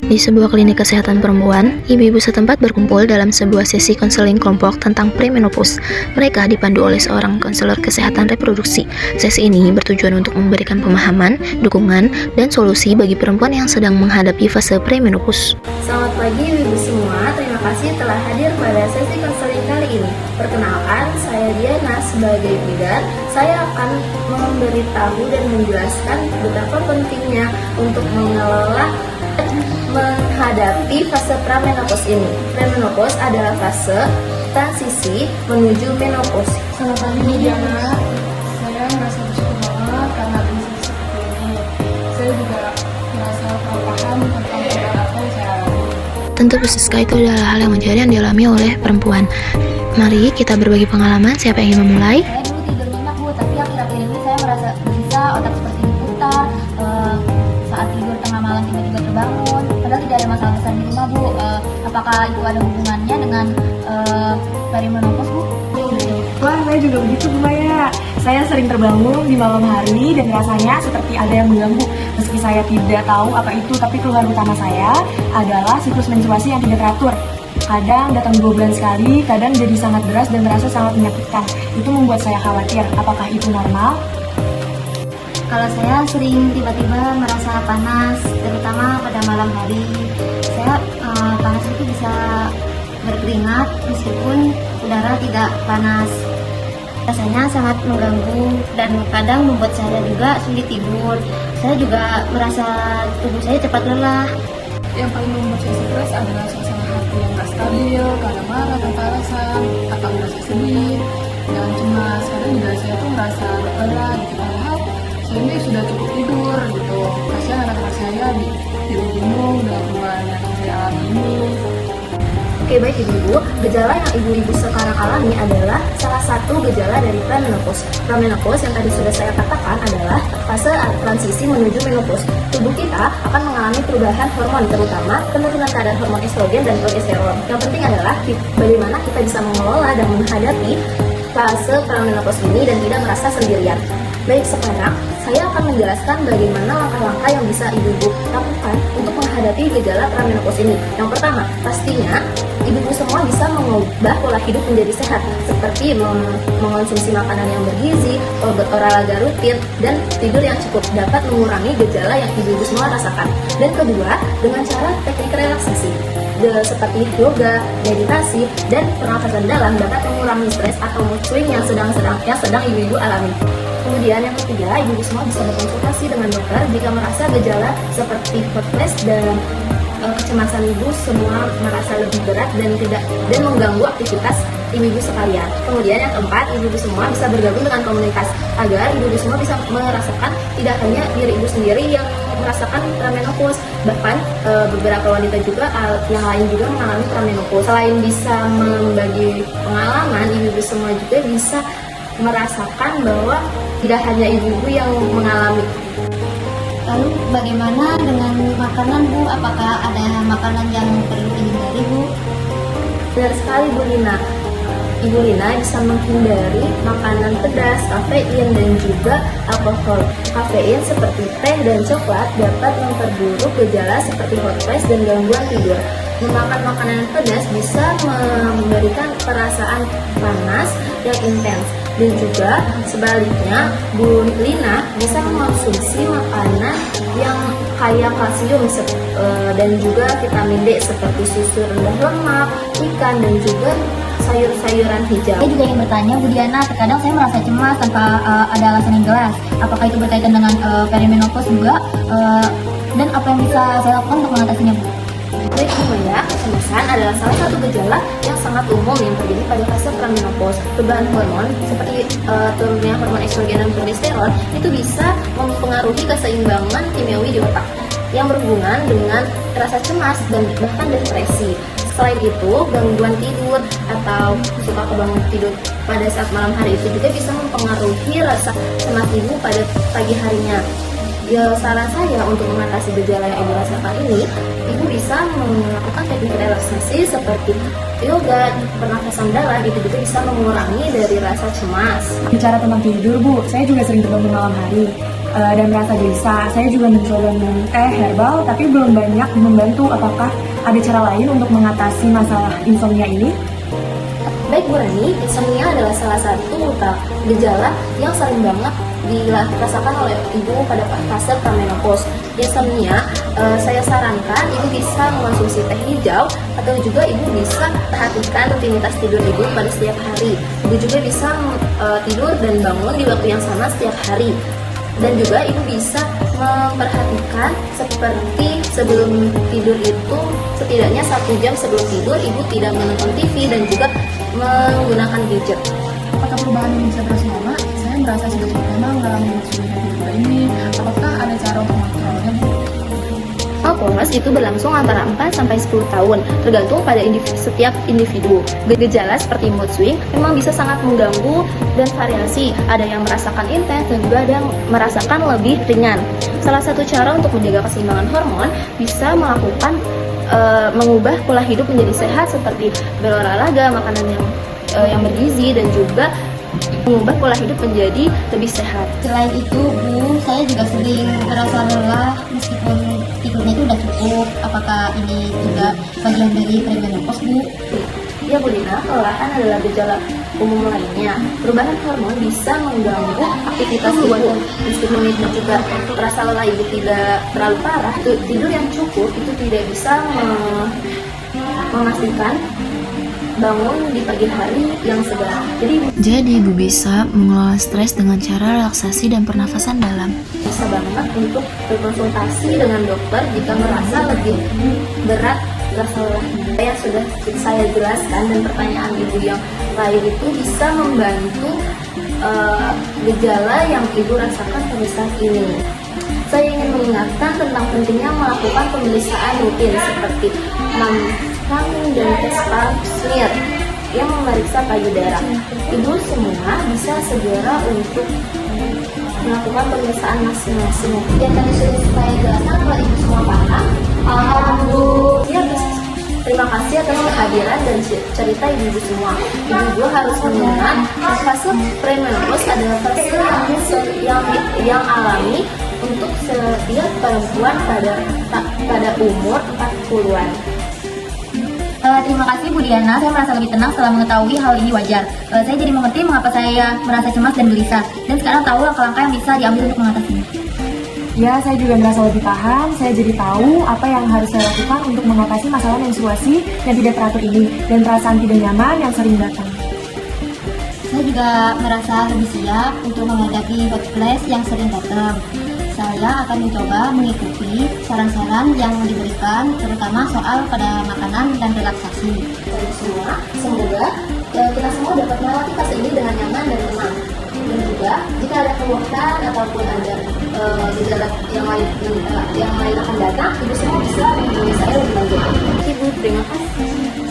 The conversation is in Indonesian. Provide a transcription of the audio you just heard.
Di sebuah klinik kesehatan perempuan, ibu-ibu setempat berkumpul dalam sebuah sesi konseling kelompok tentang premenopause. Mereka dipandu oleh seorang konselor kesehatan reproduksi. Sesi ini bertujuan untuk memberikan pemahaman, dukungan, dan solusi bagi perempuan yang sedang menghadapi fase premenopause. Selamat pagi ibu semua, terima kasih telah hadir pada sesi konseling kali ini. Perkenalkan, saya Diana sebagai bidan. Saya akan memberitahu dan menjelaskan betapa pentingnya untuk mengelola menghadapi fase premenopause ini. Premenopause adalah fase transisi menuju menopause. Selamat pagi Diana, saya merasa bersyukur banget karena bisa seperti ini. Saya juga merasa paham tentang penyakit apa yang saya alami. Tentu PSSK itu adalah hal yang wajar yang dialami oleh perempuan. Mari kita berbagi pengalaman. Siapa yang ingin memulai? Saya dulu tidur nyenyak Bu, tapi akhir-akhir ini saya merasa gelisah, otak seperti diputar. Saat tidur tengah malam tiba-tiba terbangun. Padahal tidak ada masalah besar di rumah Bu. Apakah itu ada hubungannya dengan perimenopause Bu? Wah, saya juga begitu Bu Maya. Saya sering terbangun di malam hari dan rasanya seperti ada yang mengganggu. Meski saya tidak tahu apa itu, tapi keluhan utama saya adalah siklus menstruasi yang tidak teratur. Kadang datang 2 bulan sekali, kadang jadi sangat deras dan terasa sangat menyakitkan. Itu membuat saya khawatir, apakah itu normal? Kalau saya sering tiba-tiba merasa panas, terutama pada malam hari. Saya panas itu bisa berkeringat meskipun udara tidak panas. Rasanya sangat mengganggu dan kadang membuat saya juga sulit tidur. Saya juga merasa tubuh saya cepat lelah. Yang paling membuat saya stres adalah suasana hati yang gak stabil, karena marah tanpa alasan, atau merasa sedih, dan cemas. Kadang juga saya tuh merasa berat gitu, padahal saya ini sudah cukup tidur gitu. Kasihan anak-anak saya bingung dengan perubahan yang saya alami ini. Oke baik ibu-ibu, gejala yang ibu-ibu sekarang alami adalah salah satu gejala dari premenopause. Premenopause yang tadi sudah saya katakan adalah fase transisi menuju menopause. Tubuh kita akan mengalami perubahan hormon, terutama penurunan kadar hormon estrogen dan progesteron. Yang penting adalah bagaimana kita bisa mengelola dan menghadapi fase premenopause ini dan tidak merasa sendirian. Baik, sekarang saya akan menjelaskan bagaimana langkah-langkah yang bisa ibu-ibu lakukan untuk menghadapi gejala premenopause ini. Yang pertama, pastinya ibu-ibu semua bisa mengubah pola hidup menjadi sehat, seperti mengonsumsi makanan yang bergizi, olahraga rutin, dan tidur yang cukup dapat mengurangi gejala yang ibu-ibu semua rasakan. Dan kedua, dengan cara teknik relaksasi seperti yoga, meditasi, dan pernafasan dalam dapat mengurangi stres atau mood swing yang sedang ibu-ibu alami. Kemudian yang ketiga, ibu-ibu semua bisa berkonsultasi dengan dokter jika merasa gejala seperti hot flash dan kecemasan ibu semua merasa lebih berat dan mengganggu aktivitas ibu-ibu sekalian. Kemudian yang keempat, ibu-ibu semua bisa bergabung dengan komunitas agar ibu-ibu semua bisa merasakan tidak hanya diri ibu sendiri yang merasakan premenopause, bahkan beberapa wanita juga yang lain juga mengalami premenopause. Selain bisa membagi pengalaman, ibu-ibu semua juga bisa merasakan bahwa tidak hanya ibu-ibu yang mengalami. Lalu bagaimana dengan makanan Bu? Apakah ada makanan yang perlu dihindari Bu? Benar sekali Bu Lina. Ibu Lina bisa menghindari makanan pedas, kafein, dan juga alkohol. Kafein seperti teh dan coklat dapat memperburuk gejala seperti hot flash dan gangguan tidur. Memakan makanan pedas bisa memberikan perasaan panas yang intens. Dan juga sebaliknya, Bu Lina bisa mengonsumsi makanan yang kaya kalsium dan juga vitamin D seperti susu rendah lemak, ikan, dan juga sayur-sayuran hijau. Saya juga ingin bertanya Bu Diana, terkadang saya merasa cemas tanpa ada alasan yang jelas. Apakah itu berkaitan dengan perimenopause juga? Dan apa yang bisa saya lakukan untuk mengatasinya Bu? Baik Bu Maya, kecemasan adalah salah satu gejala yang sangat umum yang terjadi pada fase premenopause. Perubahan hormon seperti turunnya hormon estrogen dan progesteron itu bisa mempengaruhi keseimbangan kimiawi di otak. yang berhubungan dengan rasa cemas dan bahkan depresi. Selain itu, gangguan tidur atau suka kebangun tidur pada saat malam hari itu juga bisa mempengaruhi rasa cemas ibu pada pagi harinya. Ya, saran saya untuk mengatasi gejala yang ibu rasakan ini, ibu bisa melakukan teknik relaksasi seperti yoga, pernafasan dalam, itu juga bisa mengurangi dari rasa cemas. Bicara tentang tidur, Bu, saya juga sering terbangun malam hari dan merasa gelisah. Saya juga mencoba minum teh herbal, tapi belum banyak membantu. Apakah ada cara lain untuk mengatasi masalah insomnia ini? Baik Bu Rani, insomnia adalah salah satu gejala yang sering banget dirasakan oleh ibu pada fase pramenopause. Insomnia, saya sarankan ibu bisa mengonsumsi teh hijau atau juga ibu bisa perhatikan rutinitas tidur ibu pada setiap hari. Ibu juga bisa tidur dan bangun di waktu yang sama setiap hari. Dan juga ibu bisa memperhatikan seperti sebelum tidur itu setidaknya 1 jam sebelum tidur ibu tidak menonton TV dan juga menggunakan gadget. Apakah perubahan ini bisa terus lama? Saya merasa sudah cukup lama mengalami kesulitan tidur ini. Apakah ada cara untuk mengontrolnya, Bu? Alzheimer itu berlangsung antara 4 sampai 10 tahun, tergantung pada setiap individu. Gejala seperti mood swing memang bisa sangat mengganggu dan variasi. Ada yang merasakan intens dan juga ada yang merasakan lebih ringan. Salah satu cara untuk menjaga keseimbangan hormon bisa melakukan mengubah pola hidup menjadi sehat seperti berolahraga, makanan yang bergizi dan juga mengubah pola hidup menjadi lebih sehat. Selain itu, Bu, saya juga sering merasa lelah meskipun tidurnya itu udah cukup. Apakah ini juga bagian dari premenopause, Bu? Ya Bu Dina, kelelahan adalah gejala umum lainnya. Perubahan hormon bisa mengganggu aktivitas ibu. Meskipun ibu juga merasa lelah, ibu tidak terlalu parah, tidur yang cukup itu tidak bisa memastikan bangun di pagi hari yang segar. Jadi ibu bisa mengelola stres dengan cara relaksasi dan pernafasan dalam. Bisa banget untuk berkonsultasi dengan dokter jika merasa lebih berat rasa lelah yang sudah saya jelaskan, dan pertanyaan ibu yang lain itu bisa membantu gejala yang ibu rasakan pada saat ini. Saya ingin mengingatkan tentang pentingnya melakukan pemeriksaan rutin seperti mamam dan tes pap smear yang memeriksa payudara. Ibu semua bisa segera untuk melakukan pemeriksaan masing-masing. Yang tadi sudah saya jelaskan, kalau ibu semua paham, Alhamdulillah. Terima kasih atas kehadiran dan cerita ibu-ibu semua. Ibu-ibu harus mengingat fase premenopause adalah fase yang alami untuk setiap perempuan pada umur 40-an. Terima kasih Bu Diana, saya merasa lebih tenang setelah mengetahui hal ini wajar. Saya jadi mengerti mengapa saya merasa cemas dan gelisah, dan sekarang tahu langkah-langkah yang bisa diambil untuk mengatasinya. Ya, saya juga merasa lebih paham. Saya jadi tahu apa yang harus saya lakukan untuk mengatasi masalah menstruasi yang tidak teratur ini dan perasaan tidak nyaman yang sering datang. Saya juga merasa lebih siap untuk menghadapi hot flash yang sering datang. Saya akan mencoba mengikuti saran-saran yang diberikan, terutama soal pada makanan dan relaksasi. Semoga kita semua dapat melewati fase ini dengan nyaman dan tenang. Dan juga jika ada keluhan ataupun ada gejala yang lain akan datang, ibu semua bisa menghubungi saya lebih lanjut. Ibu, terima kasih.